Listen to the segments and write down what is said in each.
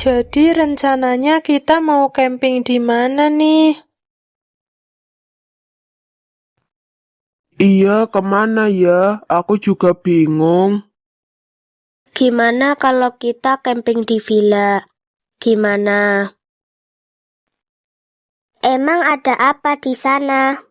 Jadi rencananya kita mau camping di mana nih? Iya, kemana ya? Aku juga bingung. Gimana kalau kita camping di villa? Gimana? Emang ada apa di sana?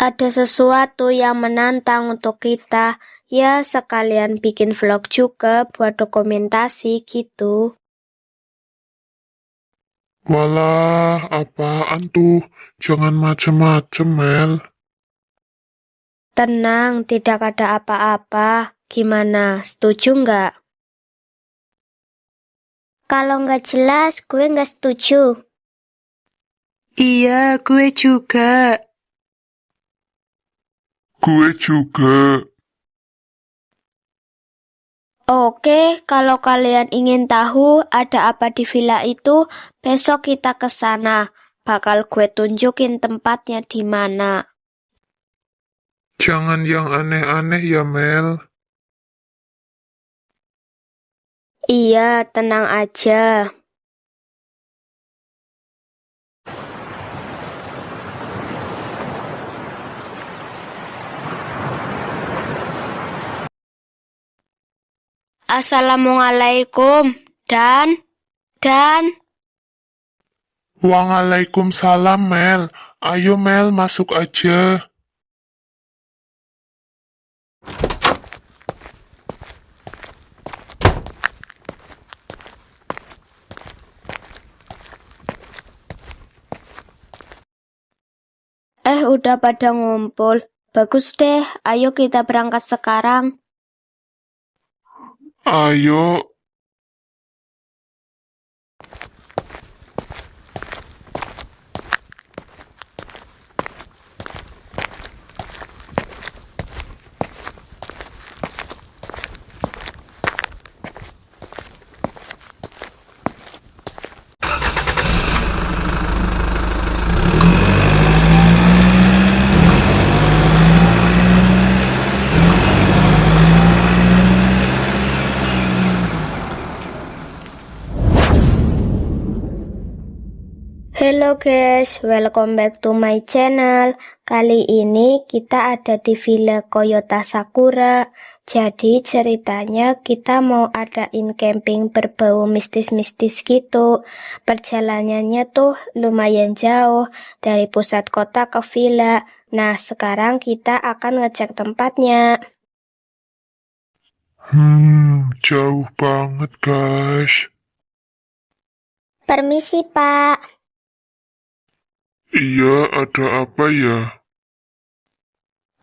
Ada sesuatu yang menantang untuk kita. Ya, sekalian bikin vlog juga buat dokumentasi gitu. Walah, apaan tuh? Jangan macem-macem, Mel. Tenang, tidak ada apa-apa. Gimana, setuju nggak? Kalau nggak jelas, gue nggak setuju. Iya, gue juga. Gue juga. Oke, kalau kalian ingin tahu ada apa di villa itu, besok kita ke sana. Bakal gue tunjukin tempatnya di mana. Jangan yang aneh-aneh ya, Mel. Iya, tenang aja. Assalamualaikum. Dan. Waalaikumsalam, Mel. Ayo, Mel, masuk aja. Udah pada ngumpul. Bagus deh, ayo kita berangkat sekarang. Ayo. Hello guys, welcome back to my channel. Kali ini kita ada di Villa Koyota Sakura. Jadi ceritanya kita mau adain camping berbau mistis-mistis gitu. Perjalanannya tuh lumayan jauh dari pusat kota ke villa. Nah, sekarang kita akan ngecek tempatnya. Jauh banget, guys. Permisi, Pak. Iya, ada apa ya?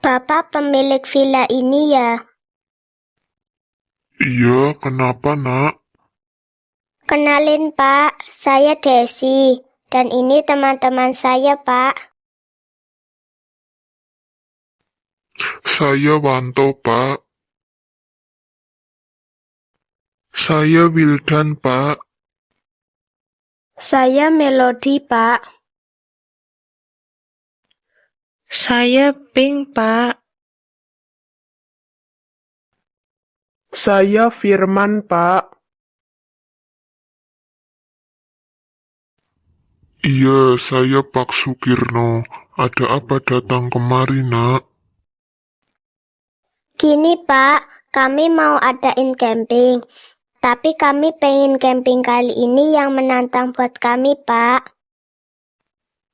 Bapak pemilik villa ini ya? Iya, kenapa, nak? Kenalin Pak, saya Desi, dan ini teman-teman saya Pak. Saya Wanto, Pak. Saya Wildan, Pak. Saya Melody Pak. Saya Pink, Pak. Saya Firman, Pak. Iya, saya Pak Sukirno. Ada apa datang kemari, nak? Gini Pak, kami mau adain camping. Tapi kami pengen camping kali ini yang menantang buat kami Pak.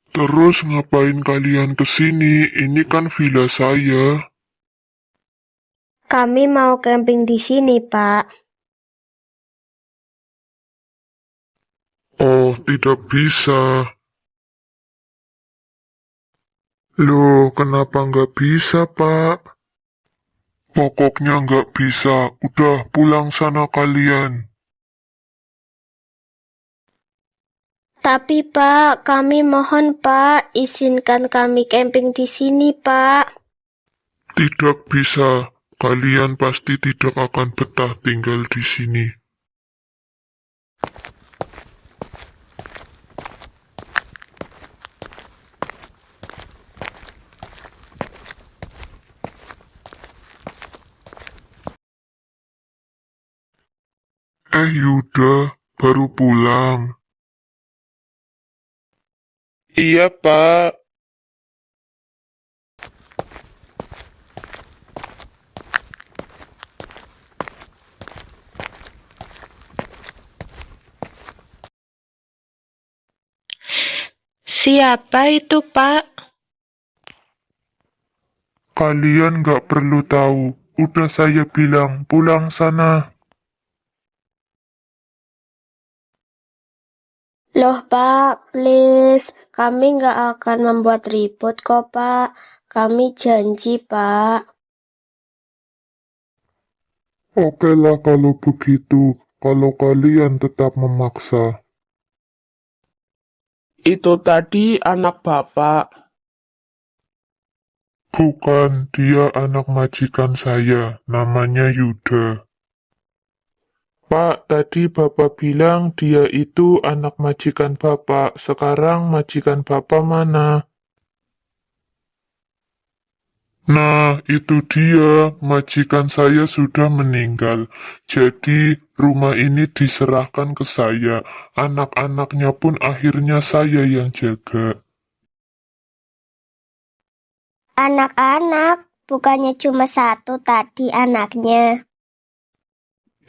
Terus ngapain kalian kesini? Ini kan villa saya. Kami mau camping di sini Pak. Oh, tidak bisa. Loh, kenapa nggak bisa, Pak? Pokoknya nggak bisa. Udah, pulang sana kalian. Tapi Pak, kami mohon Pak, izinkan kami camping di sini Pak. Tidak bisa. Kalian pasti tidak akan betah tinggal di sini. Yuda, baru pulang. Iya, Pak. Siapa itu, Pak? Kalian gak perlu tahu. Udah saya bilang, pulang sana. Loh Pak, please. Kami nggak akan membuat ribut kok Pak. Kami janji Pak. Oke lah kalau begitu, kalau kalian tetap memaksa. Itu tadi anak Bapak. Bukan, dia anak majikan saya, namanya Yuda. Pak, tadi Bapak bilang dia itu anak majikan Bapak. Sekarang majikan Bapak mana? Nah, itu dia, majikan saya sudah meninggal. Jadi, rumah ini diserahkan ke saya. Anak-anaknya pun akhirnya saya yang jaga. Anak-anak, bukannya cuma satu tadi anaknya.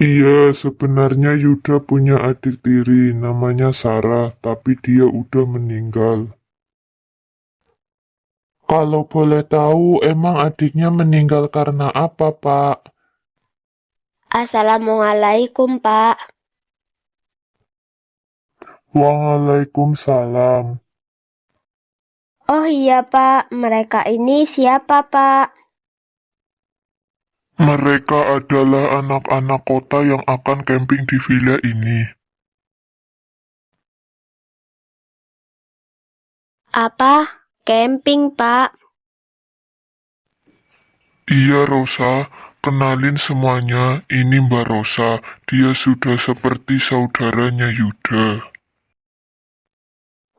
Iya, sebenarnya Yuda punya adik tiri, namanya Sarah, tapi dia udah meninggal. Kalau boleh tahu, emang adiknya meninggal karena apa, Pak? Assalamualaikum Pak. Waalaikumsalam. Oh iya Pak, mereka ini siapa Pak? Mereka adalah anak-anak kota yang akan camping di villa ini. Apa? Camping Pak? Iya Rosa, kenalin semuanya, ini Mbak Rosa, dia sudah seperti saudaranya Yuda.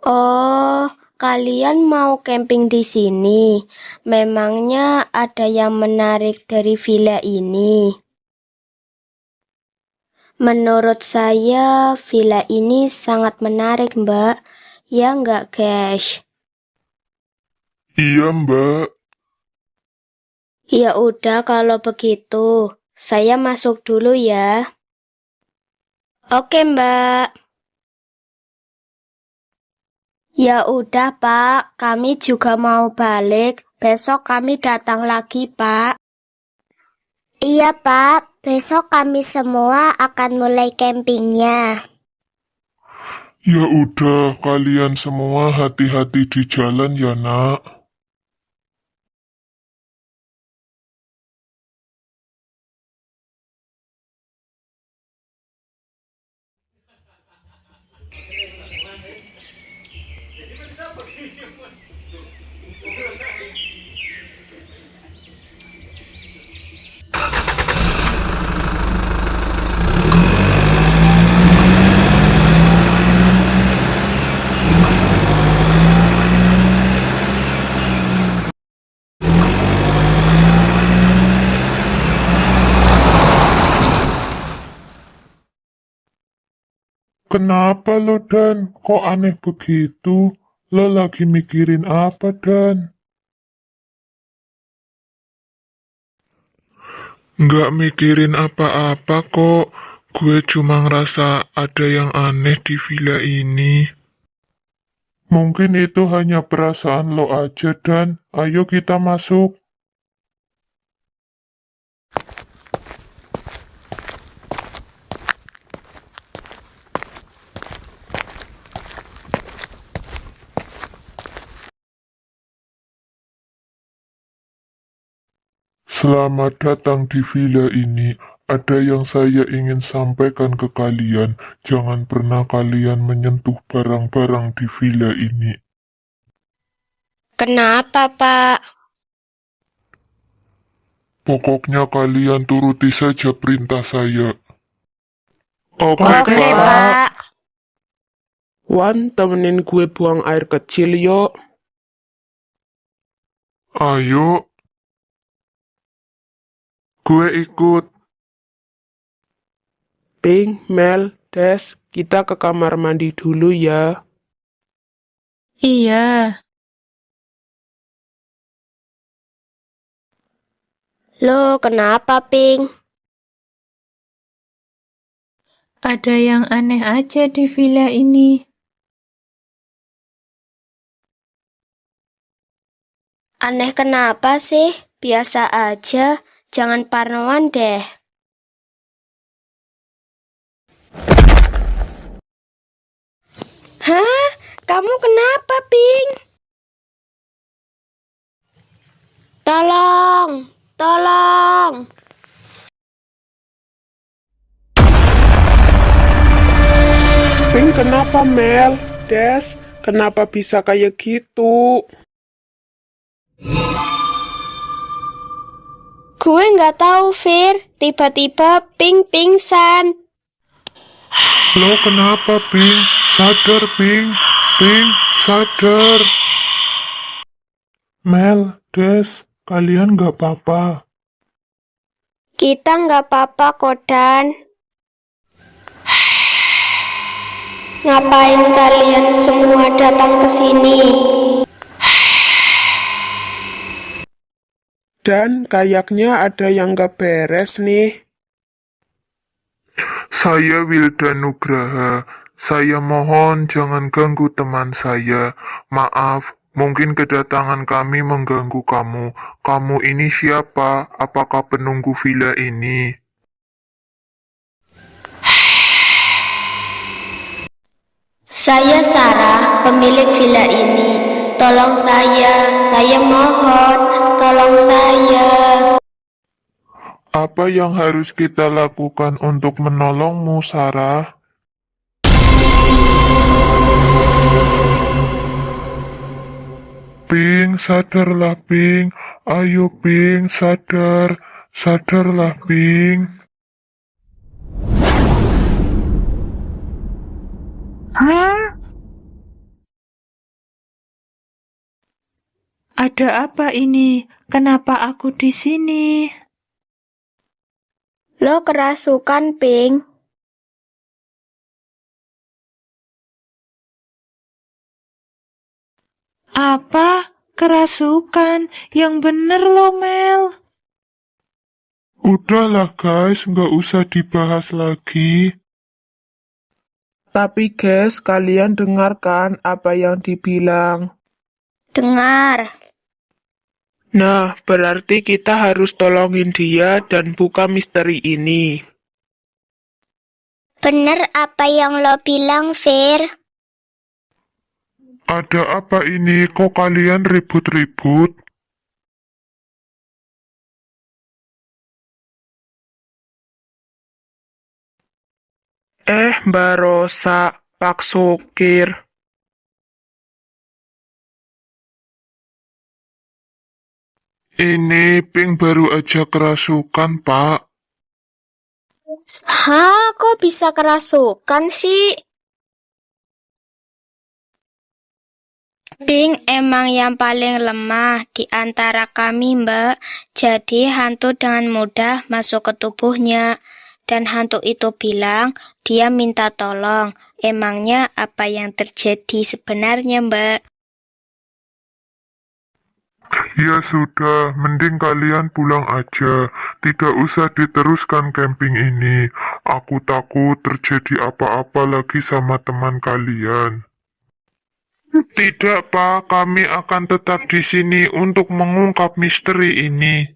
Oh, kalian mau camping di sini? Memangnya ada yang menarik dari villa ini? Menurut saya, villa ini sangat menarik, Mbak. Ya nggak, guys? Iya Mbak, Ya udah kalau begitu, saya masuk dulu ya. Oke, Mbak. Ya udah, Pak. Kami juga mau balik. Besok kami datang lagi, Pak. Iya, Pak. Besok kami semua akan mulai campingnya. ya udah kalian semua hati-hati di jalan ya nak. Kenapa lo Dan? Kok aneh begitu? Lo lagi mikirin apa Dan? Nggak mikirin apa-apa kok. Gue cuma ngerasa ada yang aneh di villa ini. Mungkin itu hanya perasaan lo aja Dan. Ayo kita masuk. Selamat datang di villa ini. Ada yang saya ingin sampaikan ke kalian. Jangan pernah kalian menyentuh barang-barang di villa ini. Kenapa, Pak? Pokoknya kalian turuti saja perintah saya. Oke, Oke, Pak. Pak. Wan, temenin gue buang air kecil yuk. Ayo, Gue ikut. Pink, Mel, Des, kita ke kamar mandi dulu ya. Iya. Loh, kenapa, Pink? Ada yang aneh aja di villa ini. Aneh kenapa sih? Biasa aja, jangan parnoan deh. Hah? Kamu kenapa, Pink? Tolong! Tolong! Pink, kenapa Mel? Des, kenapa bisa kayak gitu? Gue nggak tahu, Fir. Tiba-tiba Pink pingsan. Lo kenapa, Pink? Sadar, Pink. Pink, sadar. Mel, Des, kalian gak apa-apa. Kita nggak apa-apa, Kodan. Ngapain kalian semua datang ke sini? Dan kayaknya ada yang gak beres nih. Saya Wilda Nugraha. Saya mohon jangan ganggu teman saya. Maaf, mungkin kedatangan kami mengganggu kamu. Kamu ini siapa? Apakah penunggu villa ini? Saya Sarah, pemilik villa ini. Tolong saya mohon, tolong saya. Apa yang harus kita lakukan untuk menolongmu, Sarah? Pink, sadarlah, Pink. Ayo, Pink, sadar. Sadarlah, Pink. Ada apa ini? Kenapa aku di sini? Lo kerasukan, Pink. Apa? Kerasukan? Yang bener lo, Mel. Udahlah guys, nggak usah dibahas lagi. Tapi guys, kalian dengarkan apa yang dibilang. Dengar. Nah, berarti kita harus tolongin dia dan buka misteri ini. Bener apa yang lo bilang, Fir? Ada apa ini? Kok kalian ribut-ribut? Mbak Rosa, Pak Sukir. Ini Pink baru aja kerasukan, Pak. Hah, kok bisa kerasukan sih? Pink emang yang paling lemah di antara kami, Mbak. Jadi hantu dengan mudah masuk ke tubuhnya. Dan hantu itu bilang dia minta tolong. Emangnya apa yang terjadi sebenarnya, Mbak? Ya sudah, mending kalian pulang aja. Tidak usah diteruskan camping ini. Aku takut terjadi apa-apa lagi sama teman kalian. Tidak, Pak. Kami akan tetap di sini untuk mengungkap misteri ini.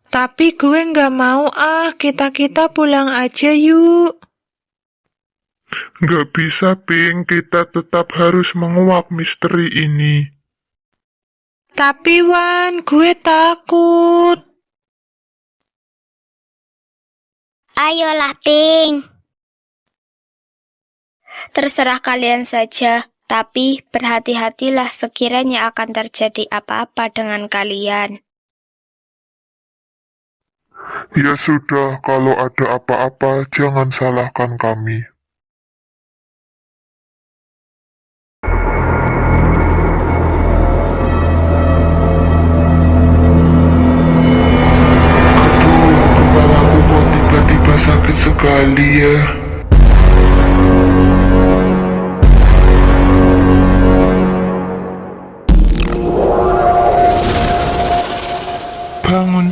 Tapi gue nggak mau kita pulang aja yuk. Nggak bisa, Pink. Kita tetap harus menguak misteri ini. Tapi Wan, gue takut. Ayolah, Pink. Terserah kalian saja, tapi berhati-hatilah sekiranya akan terjadi apa-apa dengan kalian. Ya sudah, kalau ada apa-apa, jangan salahkan kami. Kepalaku kok tiba-tiba sakit sekali ya.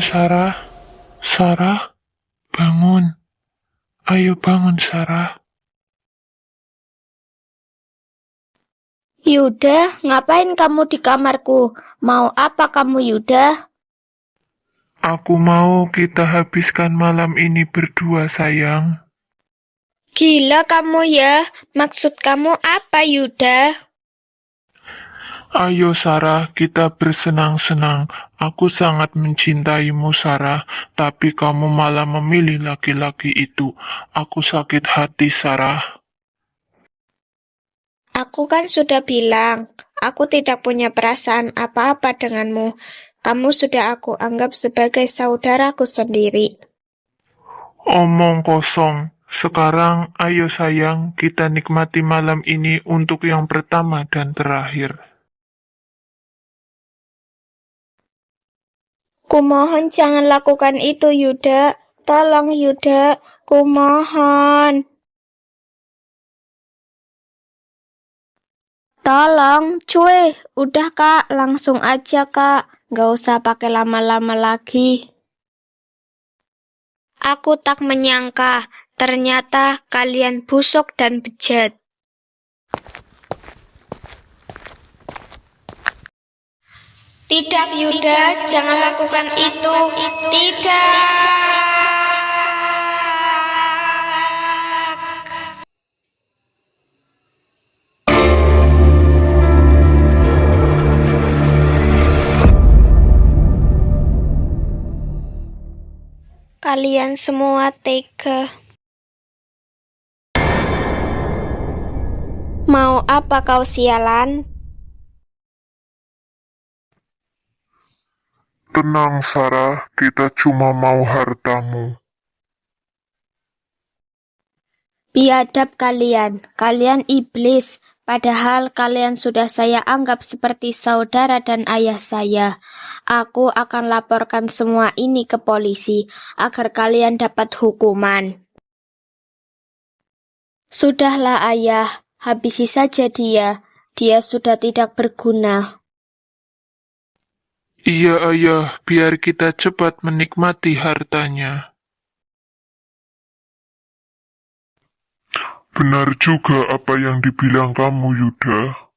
Sarah. Sarah, bangun. Ayo bangun, Sarah. Yuda, ngapain kamu di kamarku? Mau apa kamu, Yuda? Aku mau kita habiskan malam ini berdua, sayang. Gila kamu ya, maksud kamu apa, Yuda? Ayo, Sarah, kita bersenang-senang. Aku sangat mencintaimu, Sarah, tapi kamu malah memilih laki-laki itu. Aku sakit hati, Sarah. Aku kan sudah bilang, aku tidak punya perasaan apa-apa denganmu. Kamu sudah aku anggap sebagai saudaraku sendiri. Omong kosong. Sekarang, ayo sayang, kita nikmati malam ini untuk yang pertama dan terakhir. Kumohon jangan lakukan itu, Yuda. Tolong, Yuda. Kumohon. Tolong, cuy. Udah, Kak. Langsung aja, Kak. Nggak usah pakai lama-lama lagi. Aku tak menyangka, ternyata kalian busuk dan bejat. Tidak, Yuda, jangan lakukan itu. Tidak. Kalian semua tega. Mau apa kau, sialan? Tenang, Sarah, kita cuma mau hartamu. Biadab kalian, kalian iblis, padahal kalian sudah saya anggap seperti saudara dan ayah saya. Aku akan laporkan semua ini ke polisi, agar kalian dapat hukuman. Sudahlah ayah, habisi saja dia sudah tidak berguna. Iya, ayah, biar kita cepat menikmati hartanya. Benar juga apa yang dibilang kamu, Yuda.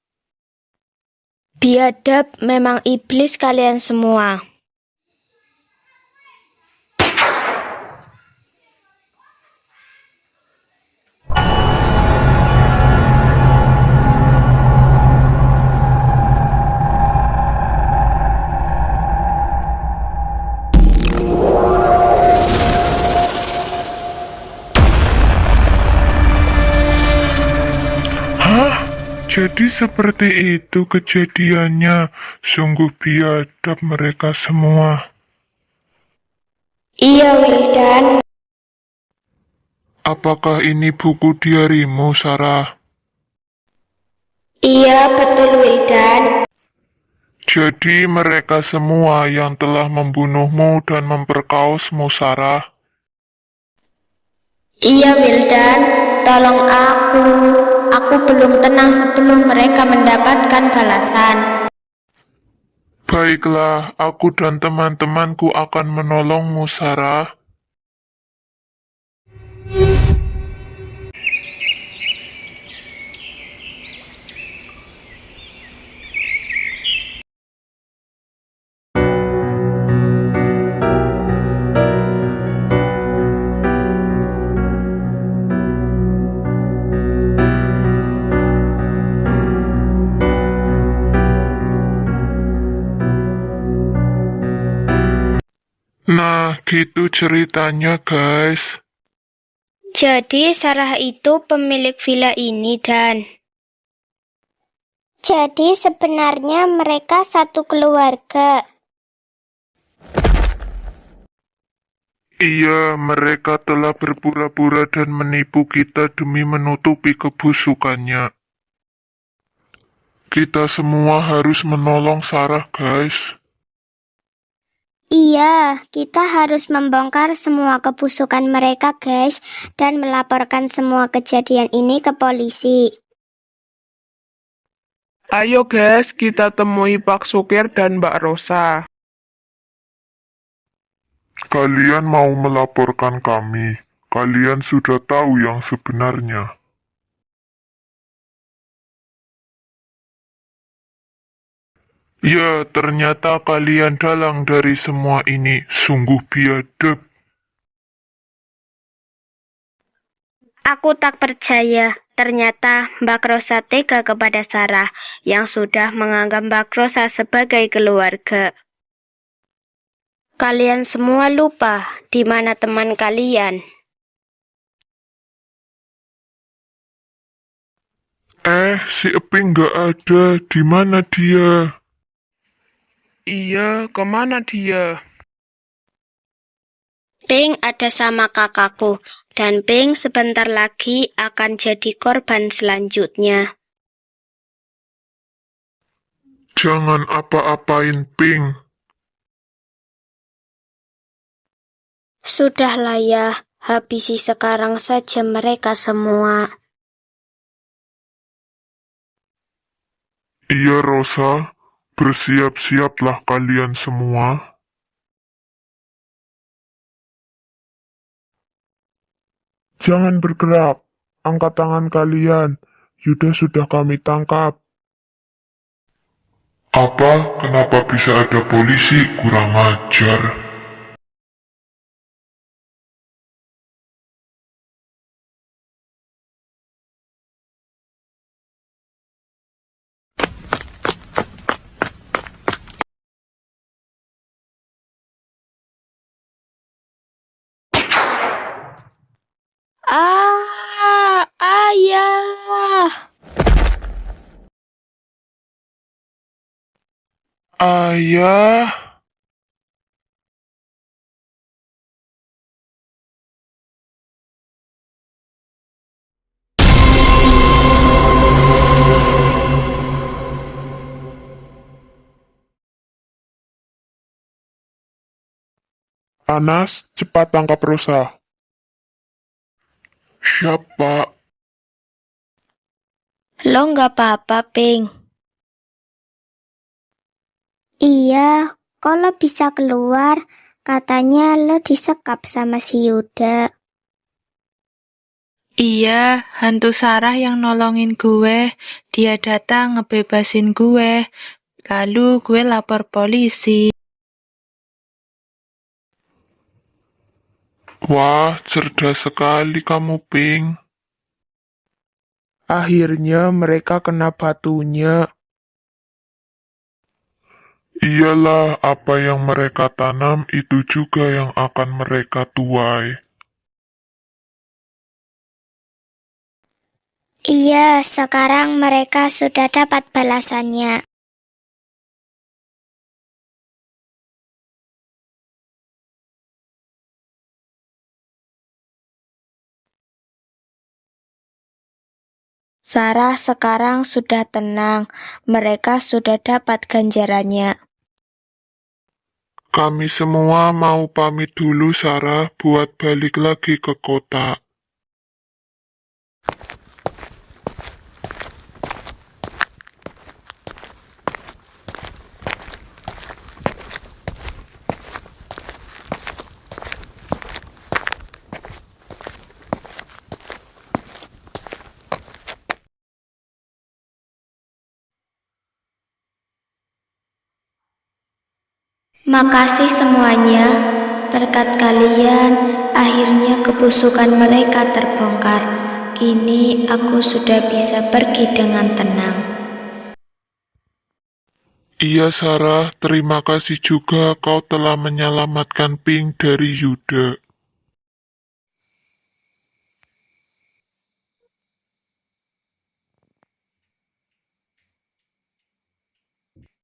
Biadab memang iblis kalian semua. Jadi seperti itu kejadiannya. Sungguh biadab mereka semua. Iya, Wildan. Apakah ini buku diarimu, Sarah? Iya, betul, Wildan. Jadi mereka semua yang telah membunuhmu dan memperkaosmu, Sarah? Iya, Wildan. Tolong aku. Aku belum tenang sebelum mereka mendapatkan balasan. Baiklah, aku dan teman-temanku akan menolongmu, Sarah. Nah, gitu ceritanya, guys. Jadi Sarah itu pemilik villa ini, Dan. Jadi sebenarnya mereka satu keluarga. Iya, mereka telah berpura-pura dan menipu kita demi menutupi kebusukannya. Kita semua harus menolong Sarah, guys. Iya, kita harus membongkar semua kebusukan mereka, guys, dan melaporkan semua kejadian ini ke polisi. Ayo guys, kita temui Pak Sukir dan Mbak Rosa. Kalian mau melaporkan kami. Kalian sudah tahu yang sebenarnya. Ya, ternyata kalian dalang dari semua ini. Sungguh biadab. Aku tak percaya. Ternyata Mbak Rosa tega kepada Sarah yang sudah menganggap Mbak Rosa sebagai keluarga. Kalian semua lupa di mana teman kalian. Si Eping nggak ada. Di mana dia? Iya, kemana dia? Pink ada sama kakakku, dan Pink sebentar lagi akan jadi korban selanjutnya. Jangan apa-apain Pink. Sudahlah ya, habisi sekarang saja mereka semua. Iya Rosa, bersiap-siaplah kalian semua. Jangan bergerak, angkat tangan kalian. Yuda sudah kami tangkap. Apa? Kenapa bisa ada polisi? Kurang ajar. Ayah! Ayah, Anas, cepat tangkap Rosa. Siapa? Lo nggak apa-apa, Pink? Iya, kalau bisa keluar, katanya lo disekap sama si Yuda. Iya, hantu Sarah yang nolongin gue. Dia datang ngebebasin gue. Lalu gue lapor polisi. wah, cerdas sekali kamu, Pink. Akhirnya mereka kena batunya. Iyalah, apa yang mereka tanam itu juga yang akan mereka tuai. Iya, sekarang mereka sudah dapat balasannya. Sarah sekarang sudah tenang. Mereka sudah dapat ganjarannya. Kami semua mau pamit dulu, Sarah, buat balik lagi ke kota. Makasih semuanya, berkat kalian, akhirnya kebusukan mereka terbongkar. Kini aku sudah bisa pergi dengan tenang. Iya, Sarah, terima kasih juga kau telah menyelamatkan Pink dari Yuda.